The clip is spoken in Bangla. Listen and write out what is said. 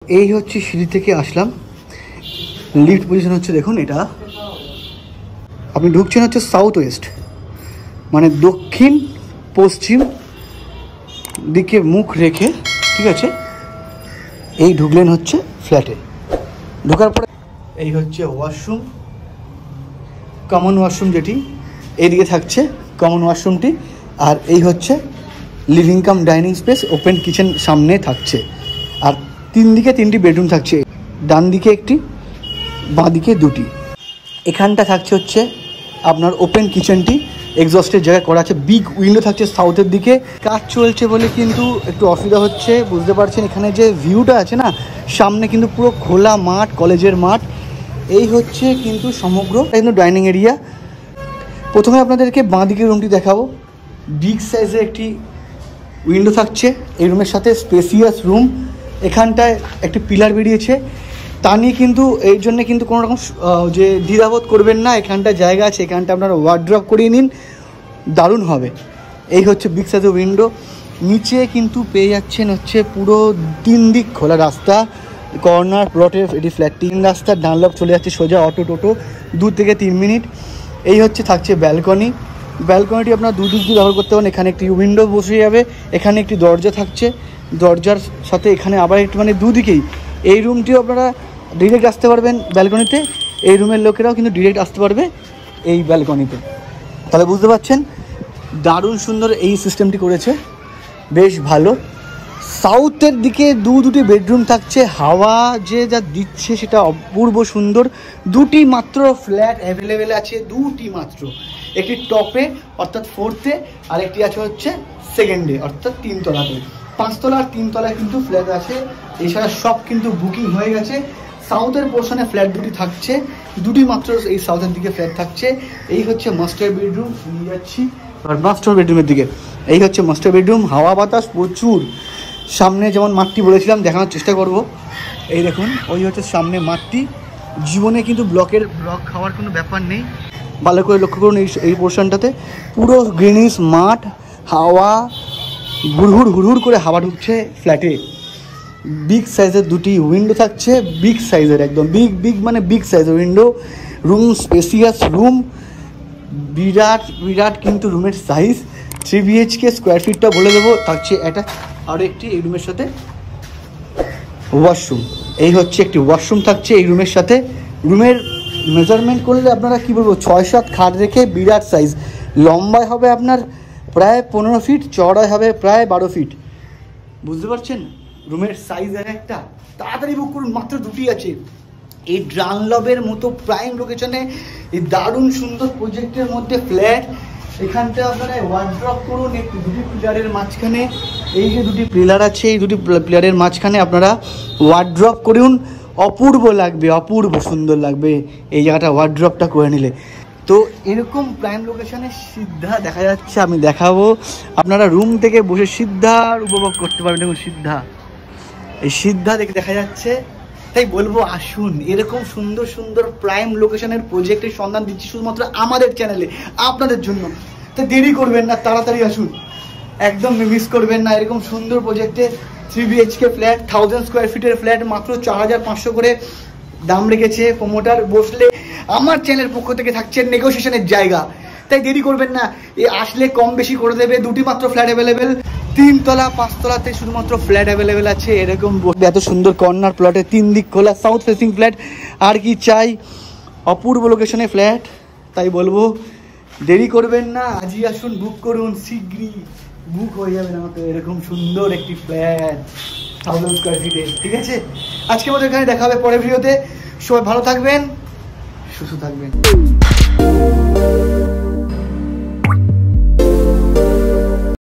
এই হচ্ছে সিঁড়ি থেকে আসলাম, লিফট পজিশন হচ্ছে দেখুন এটা। আপনি ঢুকছেন হচ্ছে সাউথ ওয়েস্ট, মানে দক্ষিণ পশ্চিম দিকে মুখ রেখে, ঠিক আছে। এই ঢুকলেন হচ্ছে ফ্ল্যাটে, ঢোকার পরে এই হচ্ছে ওয়াশরুম, কমন ওয়াশরুম যেটি এইদিকে থাকছে কমন ওয়াশরুমটি, আর এই হচ্ছে living cum dining space, open kitchen সামনে থাকছে। আর তিন দিকে তিনটি বেডরুম থাকছে, ডান দিকে একটি, বাঁ দিকে দুটি। এখানটা থাকছে হচ্ছে আপনার ওপেন কিচেনটি, এক্সস্টের জায়গা করা আছে, বিগ উইন্ডো থাকছে সাউথের দিকে। কাজ চলছে বলে কিন্তু একটু অসুবিধা হচ্ছে, বুঝতে পারছেন। এখানে যে ভিউটা আছে না, সামনে কিন্তু পুরো খোলা মাঠ, কলেজের মাঠ। এই হচ্ছে কিন্তু সমগ্র কিন্তু ডাইনিং এরিয়া। প্রথমে আপনাদেরকে বাঁ দিকের রুমটি দেখাবো। বিগ সাইজের একটি উইন্ডো থাকছে এই রুমের সাথে, স্পেসিয়াস রুম। এখানটায় একটি পিলার বেরিয়েছে, তা নিয়ে কিন্তু এই জন্যে কিন্তু কোনো রকম যে দ্বিধাবোধ করবেন না। এখানটা জায়গা আছে, এখানটা আপনারা ওয়ার্ড্রপ করিয়ে নিন, দারুণ হবে। এই হচ্ছে বিগ সাইজের উইন্ডো। নিচে কিন্তু পেয়ে যাচ্ছেন হচ্ছে পুরো তিন দিক খোলা রাস্তা, কর্নার প্লটে এটি ফ্ল্যাট। তিন রাস্তার ডানলপ চলে যাচ্ছে সোজা, অটো টোটো 2 থেকে 3 মিনিট। এই হচ্ছে থাকছে ব্যালকনি। ব্যালকনিটি আপনার দুদিক দিয়ে ব্যবহার করতে পারেন। এখানে একটি উইন্ডো বসে যাবে, এখানে একটি দরজা থাকছে, দরজার সাথে এখানে আবার একটু, মানে দুদিকেই। এই রুমটিও আপনারা ডিরেক্ট আসতে পারবেন ব্যালকনিতে, এই রুমের লোকেরাও কিন্তু ডিরেক্ট আসতে পারবে এই ব্যালকনিতে। তাহলে বুঝতে পারছেন দারুণ সুন্দর এই সিস্টেমটি করেছে, বেশ ভালো। সাউথের দিকে দুটি বেডরুম থাকছে, হাওয়া যে যা দিচ্ছে সেটা অপূর্ব সুন্দর। দুটি মাত্র ফ্ল্যাট অ্যাভেলেবেল আছে, দুটি মাত্র। একটি টপে অর্থাৎ 4th-এ, আর একটি আছে হচ্ছে 2nd-এ অর্থাৎ 3 তলাতে। 5 তলা আর 3 তলায় কিন্তু ফ্ল্যাট আছে, এছাড়া সব কিন্তু বুকিং হয়ে গেছে। সাউথের পোর্শনে ফ্ল্যাট দুটি থাকছে, দুটি মাত্র এই সাউথের দিকে ফ্ল্যাট থাকছে। এই হচ্ছে মাস্টার বেডরুম, নিয়ে যাচ্ছি আর মাস্টার বেডরুমের দিকে। এই হচ্ছে মাস্টার বেডরুম, হাওয়া বাতাস প্রচুর। সামনে যেমন মাঠটি বলেছিলাম, দেখানোর চেষ্টা করব। এই দেখুন, ওই হচ্ছে সামনে মাঠটি। জীবনে কিন্তু ব্লক খাওয়ার কোনো ব্যাপার নেই, ভালো করে লক্ষ্য করুন। এই পোর্শনটাতে পুরো গ্রিনিশ মাঠ, হাওয়া হুড়হুড় করে হাওয়া ঢুকছে ফ্ল্যাটে। বিগ সাইজের দুটি উইন্ডো থাকছে, বিগ সাইজের, একদম বিগ মানে বিগ সাইজের উইন্ডো। রুম স্পেসিয়াস রুম, বিরাট কিন্তু রুমের সাইজ। 3 BHK স্কোয়ার ফিটটা বলে দেবো থাকছে এটা। আর একটি এই রুমের সাথে ওয়াশরুম, এই হচ্ছে একটি ওয়াশরুম থাকছে এই রুমের সাথে। রুমের মেজারমেন্ট করলে আপনারা কি বলবো, 6-7 খাট রেখে বিরাট সাইজ। লম্বায় হবে আপনার প্রায় 15 ফিট, চওড়ায় হবে প্রায় 12 ফিট। বুঝতে পারছেন রুমের সাইজ একটা। তাড়াতাড়ি বুক করুন, মাত্র দুটি আছে। এই ডানলপের মতো প্রাইম লোকেশনে এই দারুণ সুন্দর প্রজেক্টের মধ্যে ফ্ল্যাট। এখানটা আপনারা ওয়ার্ড্রপ করুন, একটু দুটি পিলারের মাঝখানে, এই যে দুটি পিলার আছে, এই দুটি পিলারের মাঝখানে আপনারা ওয়ার্ড্রপ করুন। অপূর্ব লাগবে, অপূর্ব সুন্দর লাগবে এই জায়গাটা ওয়ার্ড্রপটা করে নিলে। তো এরকম প্রাইম লোকেশনে সিদ্ধা দেখা যাচ্ছে, আমি দেখাবো। আপনারা রুম থেকে বসে সিদ্ধার উপভোগ করতে পারবেন। দেখুন সিদ্ধা, এই সিদ্ধা দেখা যাচ্ছে। তাই বলবো আসুন, এরকম সুন্দর সুন্দর প্রাইম লোকেশনের প্রজেক্টের সন্ধান দিচ্ছি শুধুমাত্র আমাদের চ্যানেলে আপনাদের জন্য। তাই দেরি করবেন না, তাড়াতাড়ি আসুন, একদম মিস করবেন না। এরকম সুন্দর প্রজেক্টে 3 BHK ফ্ল্যাট, 1000 স্কোয়ার ফিটের ফ্ল্যাট মাত্র 4500 করে দাম রেখেছে প্রমোটার। বসলে আমার চ্যানেলের পক্ষ থেকে থাকছে নেগোসিয়েশনের জায়গা। তাই দেরি করবেন না, আসলে কম বেশি করে দেবে। দুটি মাত্র ফ্ল্যাট অ্যাভেলেবেল, 3 তলা 5 তলাতে শুধুমাত্র ফ্ল্যাট অ্যাভেলেবেল আছে। এরকম এত সুন্দর কর্নার প্লটে 3 দিক খোলা সাউথ ফেসিং ফ্ল্যাট, আর কি চাই? অপূর্ব লোকেশনে ফ্ল্যাট। তাই বলবো দেরি করবেন না, আজই আসুন, বুক করুন, শীঘ্রই বুক হয়ে যাবেন আমাকে এরকম সুন্দর একটি ফ্ল্যাট 1000 স্কোয়ার ফিটে। ঠিক আছে, আজকে মতো এখানে দেখা হবে পরের ভিডিওতে। সবাই ভালো থাকবেন, সুস্থ থাকবেন।